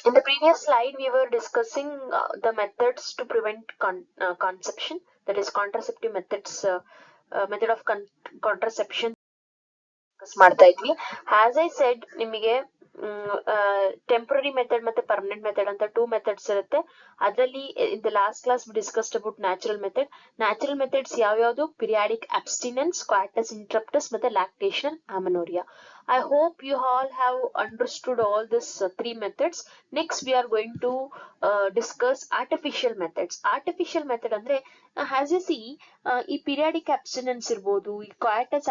In the previous slide, we were discussing the methods to prevent conception, that is contraceptive methods, method of contraception ಮಾಡ್ತಾ ಇದ್ವಿ. As I said ನಿಮಗೆ temporary method ಮತ್ತೆ permanent method ಅಂತ two methods ಇರುತ್ತೆ. ಅದರಲ್ಲಿ in the last class discussed about natural method. Natural methods ಯಾವ್ಯಾವುದು? Periodic abstinence, coitus interruptus ಮತ್ತೆ lactation amenorrhea. I hope you all have understood all these three methods. Next we are going to discuss artificial methods. Artificial method ಅಂದ್ರೆ as you see ಈ periodic ಅಬ್ಸ್ಟಿನೆನ್ಸ್ ಇರ್ಬೋದು, ಈ ಕ್ವಾಟಸ್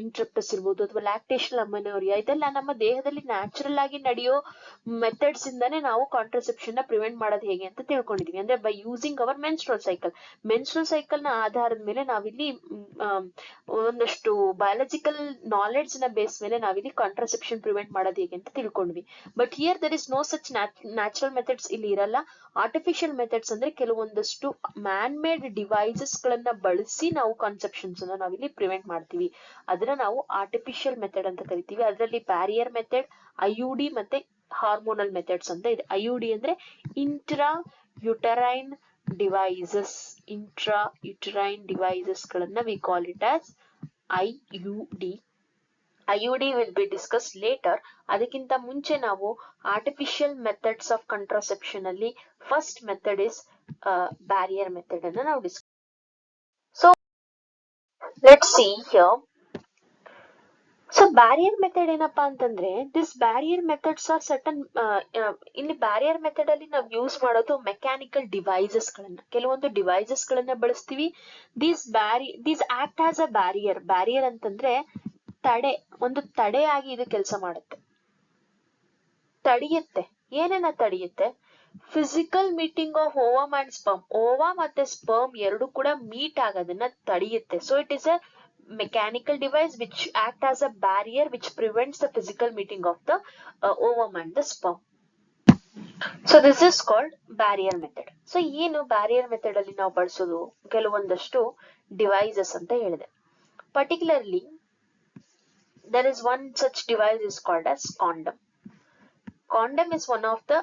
ಇಂಟ್ರಪ್ಟಸ್ ಇರ್ಬೋದು ಅಥವಾ lactation ಅಮೆನೋರಿಯಾ, ಇದೆಲ್ಲ ನಮ್ಮ ದೇಹದಲ್ಲಿ ನ್ಯಾಚುರಲ್ ಆಗಿ ನಡೆಯೋ ಮೆಥಡ್ಸ್ ಇಂದಾನೆ ನಾವು ಕಾಂಟ್ರಸೆಪ್ಷನ್ ನ ಪ್ರಿವೆಂಟ್ ಮಾಡೋದು ಹೇಗೆ ಅಂತ ತಿಳ್ಕೊಂಡಿದೀವಿ. ಅಂದ್ರೆ by using hour menstrual cycle ನ ಆಧಾರದ ಮೇಲೆ ನಾವಿಲ್ಲಿ ಒಂದಷ್ಟು ಬಯಾಲಜಿಕಲ್ ನಾಲೆಡ್ಜ್ ನ ಬೇಸ್ ಮೇಲೆ ನಾವಿಲ್ಲಿ ಕಾಂಟ್ರಸೆಪ್ಷನ್ ಪ್ರಿವೆಂಟ್ ಮಾಡೋದು ಹೇಗೆ ಅಂತ ತಿಳ್ಕೊಂಡ್ವಿ. But here there is no such natural methods ಇಲ್ಲಿ ಇರಲ್ಲ. ಆರ್ಟಿಫಿಷಿಯಲ್ ಮೆಥಡ್ಸ್ ಅಂದ್ರೆ ಕೆಲವೊಂದಷ್ಟು ಮ್ಯಾನ್ ಮೇಡ್ ಡಿವೈಸಸ್ ಗಳನ್ನ ಬಳಸಿ ನಾವು ಕಾನ್ಸೆಪ್ಷನ್ಸ್ ಅನ್ನ ನಾವಿಲ್ಲಿ ಪ್ರಿವೆಂಟ್ ಮಾಡ್ತೀವಿ. ಅದನ್ನ ನಾವು ಆರ್ಟಿಫಿಷಿಯಲ್ ಮೆಥಡ್ ಅಂತ ಕರಿತೀವಿ. ಅದರಲ್ಲಿ ಬ್ಯಾರಿಯರ್ ಮೆಥಡ್, ಐಯುಡಿ ಮತ್ತೆ ಹಾರ್ಮೋನಲ್ ಮೆಥಡ್ಸ್ ಅಂತ ಇದೆ. ಐಯುಡಿ ಅಂದ್ರೆ ಇಂಟ್ರಾ ಯುಟರೈನ್ ಡಿವೈಸಸ್, ಗಳನ್ನ we call it as IUD. IUD will be discussed later. ಅದಕ್ಕಿಂತ ಮುಂಚೆ ನಾವು ಆರ್ಟಿಫಿಷಿಯಲ್ ಮೆಥಡ್ಸ್ ಆಫ್ ಕಾಂಟ್ರಸೆಪ್ಷನ್ ಅಲ್ಲಿ first method is barrier method ಅನ್ನ ನಾವು discuss. So let's see here. So barrier method ಏನಪ್ಪಾ ಅಂತಂದ್ರೆ, this barrier methods are certain, ಇಲ್ಲಿ barrier method ಅಲ್ಲಿ ನಾವು ಯೂಸ್ ಮಾಡೋದು ಮೆಕ್ಯಾನಿಕಲ್ ಡಿವೈಸಸ್ ಗಳನ್ನ, ಕೆಲವೊಂದು ಡಿವೈಸಸ್ ಗಳನ್ನ ಬಳಸ್ತೀವಿ. These act as a barrier ಅಂತಂದ್ರೆ ತಡೆ, ಒಂದು ತಡೆ ಆಗಿ ಇದು ಕೆಲಸ ಮಾಡುತ್ತೆ, ತಡೆಯುತ್ತೆ. ಏನೇನ ತಡೆಯುತ್ತೆ? Physical meeting of ovum and sperm, ova ಮತ್ತೆ ಸ್ಪರ್ಮ್ ಎರಡು ಕೂಡ ಮೀಟ್ ಆಗೋದನ್ನ ತಡೆಯುತ್ತೆ. So it is a mechanical device which act as a barrier which prevents the physical meeting of the ovum and the sperm. So this is called barrier method. So ಏನು barrier method ಅಲ್ಲಿ ನಾವು ಬಳಸೋದು? ಕೆಲವೊಂದಷ್ಟು devices ಅಂತ ಹೇಳಿದೆ. Particularly there is one such device is called as condom. Condom is one of the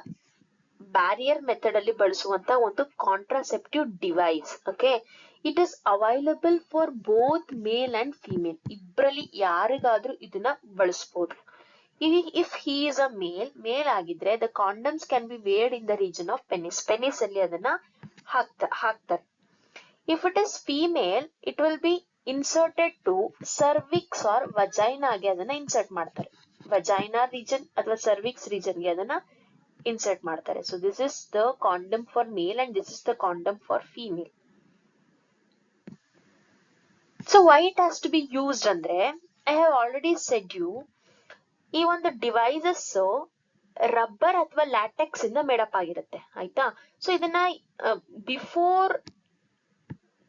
barrier method ಅಲ್ಲಿ ಬಳಸುವಂತ ಒಂದು contraceptive device. Okay, it is available for both male and female, ಇಬ್ಬರಲ್ಲಿ ಯಾರಿಗಾದ್ರೂ ಇದನ್ನ ಬಳಸಬಹುದು. If he is a male ಆಗಿದ್ರೆ the condoms can be weared in the region of penis ಅಲ್ಲಿ ಅದನ್ನ ಹಾಕ್ತಾರೆ. If it is female it will be inserted to cervix or ವಜೈನಾಗೆ ಅದನ್ನ ಇನ್ಸರ್ಟ್ ಮಾಡ್ತಾರೆ. ವಜೈನಾ ರೀಜನ್ ಅಥವಾ ಸರ್ವಿಕ್ಸ್ ರೀಜನ್ ಗೆ ಅದನ್ನ ಇನ್ಸರ್ಟ್ ಮಾಡ್ತಾರೆ. So this is the condom for male and this is the condom for female. So why it has to be used ಅಂದ್ರೆ, I have already said you, ಈ ಒಂದು devices rubber ಅಥವಾ latex ಇಂದ made up ಆಗಿರುತ್ತೆ, ಆಯ್ತಾ. So ಇದನ್ನ before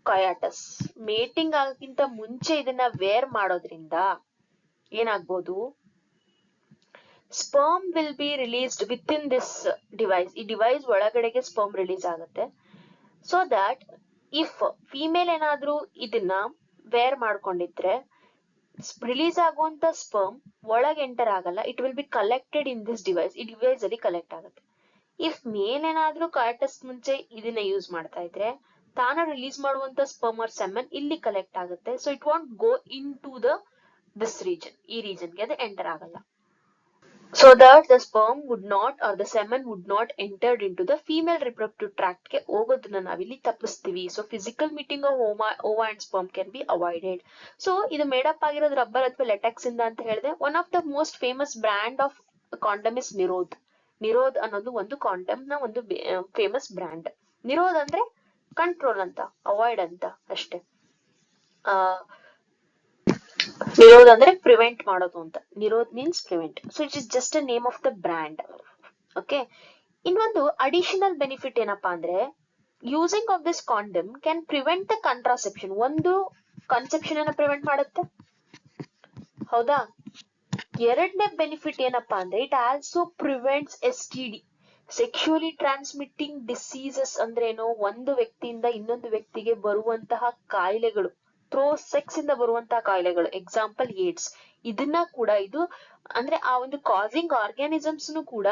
ಕಯಾಟಸ್, mating ಆಗಕ್ಕಿಂತ ಮುಂಚೆ ಇದನ್ನ ವೇರ್ ಮಾಡೋದ್ರಿಂದ ಏನಾಗ್ಬೋದು? Sperm will be released with in this device. ಈ ಡಿವೈಸ್ ಒಳಗಡೆಗೆ ಸ್ಪರ್ಮ್ ರಿಲೀಸ್ ಆಗುತ್ತೆ. ಸೊ ದಟ್ ಇಫ್ ಫಿಮೇಲ್ ಏನಾದ್ರೂ ಇದನ್ನ ವೇರ್ ಮಾಡ್ಕೊಂಡಿದ್ರೆ ರಿಲೀಸ್ ಆಗುವಂತ ಸ್ಪರ್ಮ್ ಒಳಗೆ ಎಂಟರ್ ಆಗಲ್ಲ, it will B collected in this device, ಈ ಡಿವೈಸ್ ಅಲ್ಲಿ ಕಲೆಕ್ಟ್ ಆಗುತ್ತೆ. ಇಫ್ ಮೇಲ್ ಏನಾದ್ರೂ ಕಾಟಸ್ ಮುಂಚೆ ಇದನ್ನ ಯೂಸ್ ಮಾಡ್ತಾ ಇದ್ರೆ ತಾನ ರಿಲೀಸ್ ಮಾಡುವಂತ ಸ್ಪರ್ಮ್ ಆರ್ ಸೆಮನ್ ಇಲ್ಲಿ ಕಲೆಕ್ಟ್ ಆಗುತ್ತೆ. So it want go into this region, ಈ ರೀಜನ್ಗೆ ಅದು ಎಂಟರ್ ಆಗಲ್ಲ. So that the sperm would not or the semen would not enter into the female reproductive tract ಗೆ ಹೋಗೋದನ್ನ ನಾವಿಲ್ಲಿ ತಪ್ಪಿಸ್ತೀವಿ. So physical meeting of ova and sperm can be avoided. So ಇದು made up ಆಗಿರೋದು ರಬ್ಬರ್ ಅಥವಾ latex ಇಂದ ಅಂತ ಹೇಳಿದೆ. One of the most famous brand of condom is Nirodh. Nirodh ಅನ್ನೋದು ಒಂದು ಕಾಂಡಮ್ ನ ಒಂದು ಫೇಮಸ್ ಬ್ರ್ಯಾಂಡ್. ನಿರೋಧ್ ಅಂದ್ರೆ ಕಂಟ್ರೋಲ್ ಅಂತ, ಅವಾಯ್ಡ್ ಅಂತ ಅಷ್ಟೇ. ನಿರೋಧ್ ಅಂದ್ರೆ ಪ್ರಿವೆಂಟ್ ಮಾಡೋದು ಅಂತ. Nirodh means prevent. So it is just a name of the brand. Okay, ಇನ್ನೊಂದು ಅಡಿಷನಲ್ ಬೆನಿಫಿಟ್ ಏನಪ್ಪಾ ಅಂದ್ರೆ, using of this condom can prevent the contraception. ಒಂದು ಕನ್ಸೆಪ್ಷನ್ ಅನ್ನ ಪ್ರಿವೆಂಟ್ ಮಾಡುತ್ತೆ, ಹೌದಾ. ಎರಡನೇ ಬೆನಿಫಿಟ್ ಏನಪ್ಪಾ ಅಂದ್ರೆ, it also prevents STD, sexually transmitting diseases. ಅಂದ್ರೆ ಏನೋ ಒಂದು ವ್ಯಕ್ತಿಯಿಂದ ಇನ್ನೊಂದು ವ್ಯಕ್ತಿಗೆ ಬರುವಂತಹ ಕಾಯಿಲೆಗಳು, ಥ್ರೋ ಸೆಕ್ಸ್ ಇಂದ ಬರುವಂತಹ ಕಾಯಿಲೆಗಳು, ಎಕ್ಸಾಂಪಲ್ ಏಡ್ಸ್. ಇದನ್ನ ಕೂಡ ಇದು ಅಂದ್ರೆ ಆ ಒಂದು ಕಾಸಿಂಗ್ ಆರ್ಗ್ಯಾನಿಸಮ್ಸ್ ಕೂಡ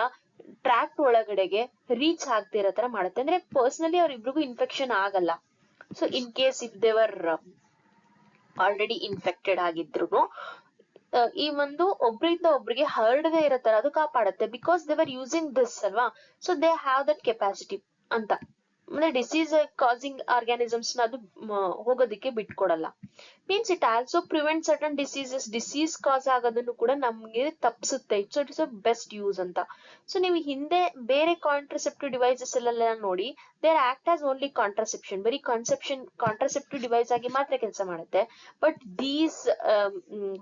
ಟ್ರ್ಯಾಕ್ಟ್ ಒಳಗಡೆಗೆ ರೀಚ್ ಆಗ್ತಿರೋ ತರ ಮಾಡುತ್ತೆ. ಅಂದ್ರೆ ಪರ್ಸನಲಿ ಅವ್ರಿಬ್ರಿಗೂ ಇನ್ಫೆಕ್ಷನ್ ಆಗಲ್ಲ. So in case if they're already infected ಆಗಿದ್ರು ಈ ಒಂದು ಒಬ್ರಿಂದ ಒಬ್ರಿಗೆ ಹರಡದೆ ಇರೋ ತರ ಅದು ಕಾಪಾಡುತ್ತೆ. Because they are using this ಅಲ್ವಾ, so they have that capacity ಅಂತ. ಅಂದ್ರೆ ಡಿಸೀಸ್ ಕಾಸಿಂಗ್ ಆರ್ಗ್ಯಾನಿಸಮ್ಸ್ ನ ಅದು ಹೋಗೋದಿಕ್ಕೆ ಬಿಟ್ಕೊಡಲ್ಲ. Means it also prevent certain diseases. Disease cause ಆಗೋದನ್ನು ಕೂಡ ನಮ್ಗೆ ತಪ್ಪಿಸುತ್ತೆ. ಇಟ್ಸ್ ಅ ಬೆಸ್ಟ್ ಯೂಸ್ ಅಂತ. ಸೊ ನೀವು ಹಿಂದೆ ಬೇರೆ ಕಾಂಟ್ರಸೆಪ್ಟಿವ್ ಡಿವೈಸಸ್ ಅಲ್ಲೆಲ್ಲ ನೋಡಿ, there act as only contraception, ಬರೀ ಕಾಂಟ್ರಸೆಪ್ಟಿವ್ ಡಿವೈಸ್ ಆಗಿ ಮಾತ್ರ ಕೆಲಸ ಮಾಡುತ್ತೆ. ಬಟ್ ದೀಸ್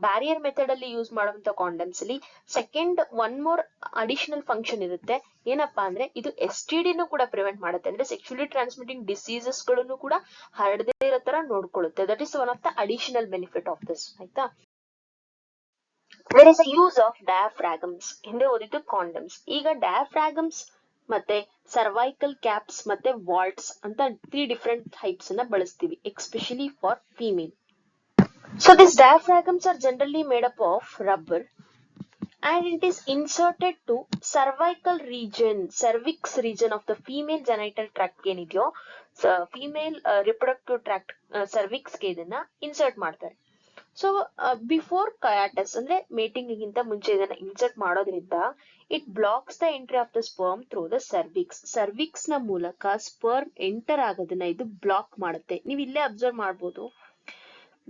ಬ್ಯಾರಿಯರ್ ಮೆಥಡ್ ಅಲ್ಲಿ ಯೂಸ್ ಮಾಡುವಂತ ಕಾಂಡಮ್ಸ್ ಅಲ್ಲಿ second one more additional function ಇರುತ್ತೆ. ಏನಪ್ಪಾ ಅಂದ್ರೆ ಇದು STD ನು ಕೂಡ ಪ್ರಿವೆಂಟ್ ಮಾಡುತ್ತೆ. ಅಂದ್ರೆ ಸೆಕ್ಚುಲಿ ಟ್ರಾನ್ಸ್ಮಿಟಿಂಗ್ ಡಿಸೀಸಸ್ ಗಳನ್ನು ಕೂಡ ಹರಡದೇ ಇರೋ ತರ ನೋಡ್ಕೊಳ್ಳುತ್ತೆ. That is one of the additional benefit of this. ಆಯ್ತಾ. There is a use of diaphragms. ಹಿಂದೆ ಓದಿದ್ದು ಕಾಂಡಮ್ಸ್. ಈಗ ಡಯಾಫ್ರಾಗಮ್ಸ್ ಮತ್ತೆ ಸರ್ವೈಕಲ್ ಕ್ಯಾಪ್ಸ್ ಮತ್ತೆ ವಾಲ್ಟ್ಸ್ ಅಂತ 3 ಡಿಫರೆಂಟ್ ಟೈಪ್ಸ್ ಅನ್ನ ಬಳಸ್ತೀವಿ, especially for female. So these diaphragms are generally made up of rubber and it is inserted to cervical region, cervix region of the female genital tract ಏನಿದೆಯೋ, female reproductive tract cervix ಗೆ ಇದನ್ನ insert ಮಾಡ್ತಾರೆ. So before ಕಯಾಟಸ್ ಅಂದ್ರೆ mating ಗಿಂತ ಮುಂಚೆ ಇದನ್ನ insert ಮಾಡೋದ್ರಿಂದ it blocks the entry of the sperm through the cervix. Cervix ನ ಮೂಲಕ ಸ್ಪರ್ಮ್ ಎಂಟರ್ ಆಗೋದನ್ನ ಇದು ಬ್ಲಾಕ್ ಮಾಡುತ್ತೆ. ನೀವು ಇಲ್ಲೇ ಅಬ್ಸರ್ವ್ ಮಾಡ್ಬೋದು,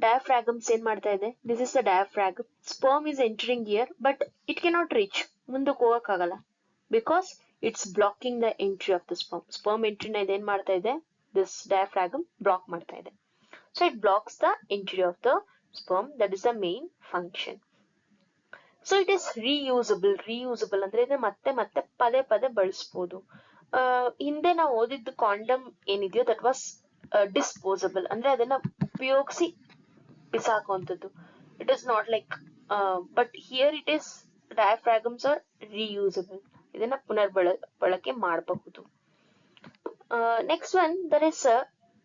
ಡಯಾಫ್ರಾಗಮ್ಸ್ ಏನ್ ಮಾಡ್ತಾ ಇದೆ. This is the diaphragm. Sperm is entering here but it cannot reach, ಮುಂದಕ್ಕೆ ಹೋಗಕ್ಕಾಗಲ್ಲ. Because it's blocking the entry of the sperm. Sperm ಎಂಟ್ರಿನ ಇದೇನ್ ಮಾಡ್ತಾ ಇದೆ, ದಿಸ್ ಡಯಾಫ್ರಾಗಮ್ ಬ್ಲಾಕ್ ಮಾಡ್ತಾ ಇದೆ. So it blocks the entry of the sperm. That is the main function. So it is reusable. Reusable ಅಂದ್ರೆ ಇದನ್ನ ಮತ್ತೆ ಮತ್ತೆ ಪದೇ ಪದೇ ಬಳಸ್ಬೋದು. ಹಿಂದೆ ನಾವು ಓದಿದ್ದು ಕಾಂಡಮ್ ಏನಿದೆಯೋ ದಟ್ ವಾಸ್ ಡಿಸ್ಪೋಸಬಲ್, ಅಂದ್ರೆ ಅದನ್ನ ಉಪಯೋಗಿಸಿ ಬಿಸಾಕುವಂಥದ್ದು. It is not like, but here it is diaphragms are reusable. ಇದನ್ನ ಬಳಕೆ ಮಾಡಬಹುದು. Next one there is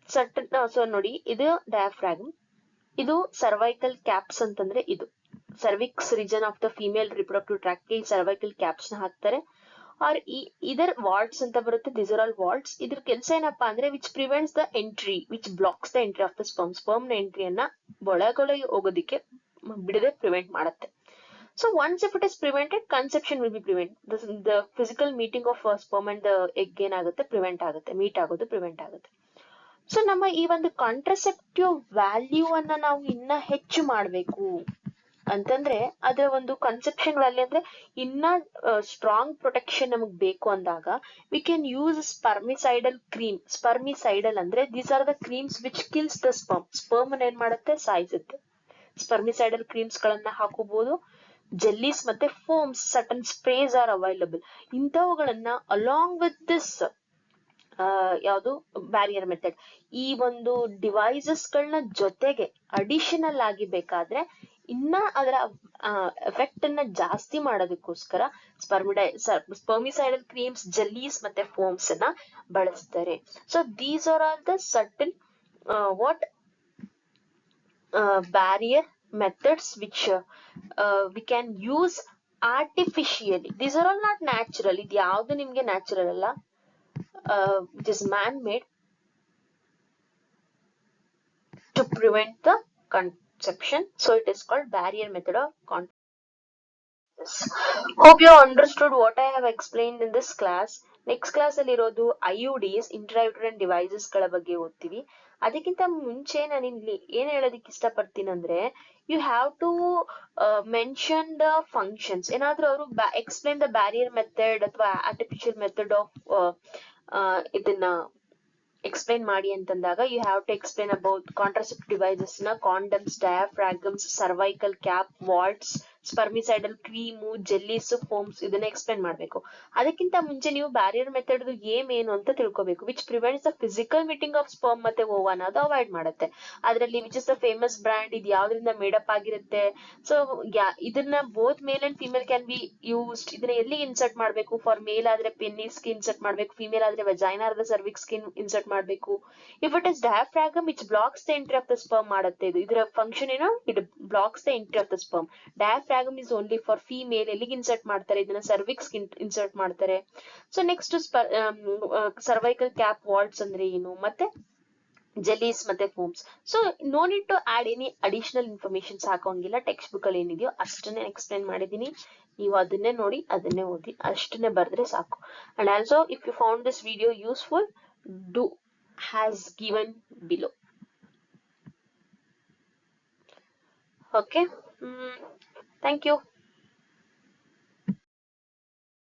certain. So ನೋಡಿ, ಇದು ಡಯಾಫ್ರಾಗಮ್, ಇದು ಸರ್ವೈಕಲ್ ಕ್ಯಾಪ್ಸ್ ಅಂತಂದ್ರೆ ಇದು cervix region of the female reproductive tract ಗೆ ಸರ್ವೈಕಲ್ ಕ್ಯಾಪ್ಸ್ ನ ಹಾಕ್ತಾರೆ. ಆರ್ ಇದರ್ ವಾಲ್ಟ್ಸ್ ಅಂತ ಬರುತ್ತೆ. This are all vaults. ಇದ್ರ ಕೆಲಸ ಏನಪ್ಪಾ ಅಂದ್ರೆ which prevents the entry, which blocks the entry of the sperm. Sperm ನ ಎಂಟ್ರಿಯನ್ನ ಒಳಗಡೆ ಹೋಗೋದಿಕ್ಕೆ ಬಿಡದೆ ಪ್ರಿವೆಂಟ್ ಮಾಡುತ್ತೆ. So once if it is prevented, conception will be prevent. The physical meeting of sperm and the egg ಏನಾಗುತ್ತೆ, prevent ಆಗುತ್ತೆ, meet ಆಗೋದು prevent ಆಗುತ್ತೆ. So ನಮ್ಮ ಈ ಒಂದು ಕಾಂಟ್ರಸೆಪ್ಟಿವ್ ವ್ಯಾಲ್ಯೂ ಅನ್ನ ನಾವು ಇನ್ನ ಹೆಚ್ಚು ಮಾಡ್ಬೇಕು ಅಂತಂದ್ರೆ, ಅದರ ಒಂದು ಕನ್ಸೆಪ್ಷನ್ ವ್ಯಾಲ್ಯೂ ಅಂದ್ರೆ ಇನ್ನ ಸ್ಟ್ರಾಂಗ್ ಪ್ರೊಟೆಕ್ಷನ್ ನಮಗ್ ಬೇಕು ಅಂದಾಗ we can use spermicidal cream. Spermicidal ಅಂದ್ರೆ these are the creams which kills the sperm. Sperm ಏನ್ ಮಾಡುತ್ತೆ, ಸಾಯಿಸುತ್ತೆ. ಸ್ಪರ್ಮಿಸೈಡಲ್ ಕ್ರೀಮ್ಸ್ ಗಳನ್ನ ಹಾಕೋಬಹುದು. ಜೆಲ್ಲೀಸ್ ಮತ್ತೆ foams, certain sprays are available. ಇಂಥವುಗಳನ್ನ ಅಲಾಂಗ್ ವಿತ್ ದಿಸ್ ಯಾವುದು ಬ್ಯಾರಿಯರ್ ಮೆಥಡ್, ಈ ಒಂದು ಡಿವೈಸಸ್ ಗಳನ್ನ ಜೊತೆಗೆ ಅಡಿಷನಲ್ ಆಗಿ ಬೇಕಾದ್ರೆ ಇನ್ನ ಅದರ ಎಫೆಕ್ಟ್ ಅನ್ನ ಜಾಸ್ತಿ ಮಾಡೋದಕ್ಕೋಸ್ಕರ ಸ್ಪರ್ಮಿಸೈಡಲ್ ಕ್ರೀಮ್ಸ್, ಜೆಲ್ಲೀಸ್ ಮತ್ತೆ ಫೋಮ್ಸ್ ಅನ್ನ ಬಳಸ್ತಾರೆ. So these are all the certain what barrier methods which we can use artificially. These are all not natural. ಇದು ಯಾವುದು ನಿಮ್ಗೆ ನ್ಯಾಚುರಲ್ ಅಲ್ಲ, it is man made to prevent the conception. So it is called barrier method of contraception. Hope you understood what I have explained in this class. Next class ಅಲ್ಲಿ ಇರೋದು IUDs, ಇಂಟ್ರಾಯುಟರೈನ್ devices ಗಳ ಬಗ್ಗೆ ಓದ್ತೀವಿ. ಅದಕ್ಕಿಂತ ಮುಂಚೆ ನಾನು ಇಲ್ಲಿ ಏನ್ ಹೇಳೋದಕ್ಕೆ ಇಷ್ಟಪಡ್ತೀನಿ ಅಂದ್ರೆ, you have to mention the functions. ಏನಾದ್ರೂ ಅವರು ಎಕ್ಸ್ಪ್ಲೈನ್ ದ ಬ್ಯಾರಿಯರ್ ಮೆಥಡ್ ಅಥವಾ ಆರ್ಟಿಫಿಷಿಯಲ್ ಮೆಥಡ್ ಆಫ್ ಇದನ್ನ ಎಕ್ಸ್ಪ್ಲೈನ್ ಮಾಡಿ ಅಂತಂದಾಗ you have to explain about contraceptive devices ನ condoms, diaphragms, cervical cap, vaults, spermicidal cream, jellies, foams, ಇದನ್ನ ಎಕ್ಸ್ಪ್ಲೈನ್ ಮಾಡ್ಬೇಕು. ಅದಕ್ಕಿಂತ ಮುಂಚೆ ನೀವು ಬ್ಯಾರಿಯರ್ ಮೆಥಡ್ ಏಮ್ ಏನು ಅಂತ ತಿಳ್ಕೊಬೇಕು. Which prevents the physical meeting of sperm ಮತ್ತೆ ಓವನ್, ಅದು ಅವಾಯ್ಡ್ ಮಾಡುತ್ತೆ. ಅದರಲ್ಲಿ which is the famous brand, ಇದು ಯಾವ್ದ್ರಿಂದ ಮೇಡಪ್ ಆಗಿರುತ್ತೆ. ಸೊ ಇದನ್ನ both male and female can be used. ಇದನ್ನ ಎಲ್ಲಿ ಇನ್ಸರ್ಟ್ ಮಾಡ್ಬೇಕು, ಫಾರ್ ಮೇಲ್ ಆದ್ರೆ ಪೆನ್ನಿಸ್ ಗೆ ಇನ್ಸರ್ಟ್ ಮಾಡ್ಬೇಕು, ಫಿಮೇಲ್ ಆದ್ರೆ ವಜೈನಾ ಆದ್ರೆ ಸರ್ವಿಕ್ಸ್ ಗೆ ಇನ್ಸರ್ಟ್ ಮಾಡ್ಬೇಕು. If it is diaphragm which blocks the entry of the sperm ಮಾಡುತ್ತೆ. ಇದರ ಫಂಕ್ಷನ್ ಏನು, it blocks the entry of the sperm. Diaphragm diaphragm is only for female. ಎಲ್ಲಿಗೆ ಇನ್ಸರ್ಟ್ ಮಾಡ್ತಾರೆ ಇದನ್ನ? ಸರ್ವಿಕ್ಸ್ ಇನ್ಸರ್ಟ್ ಮಾಡ್ತಾರೆ. So next cervical cap vaults ಅಂದ್ರೆ ಏನು, ಮತ್ತೆ ಜೆಲೀಸ್ ಮತ್ತೆ foams. So no need to add any additional informations ಹಾಕೋಂಗಿಲ್ಲ. Text book ಅಲ್ಲಿ ಏನಿದೆಯೋ ಅಷ್ಟನ್ನೇ ಎಕ್ಸ್ಪ್ಲೈನ್ ಮಾಡಿದೀನಿ. ನೀವು ಅದನ್ನೇ ನೋಡಿ ಅದನ್ನೇ ಓದಿ ಅಷ್ಟನ್ನೇ ಬರೆದ್ರೆ ಸಾಕು. And also if you found this video useful, do has given below. Okay. Thank you.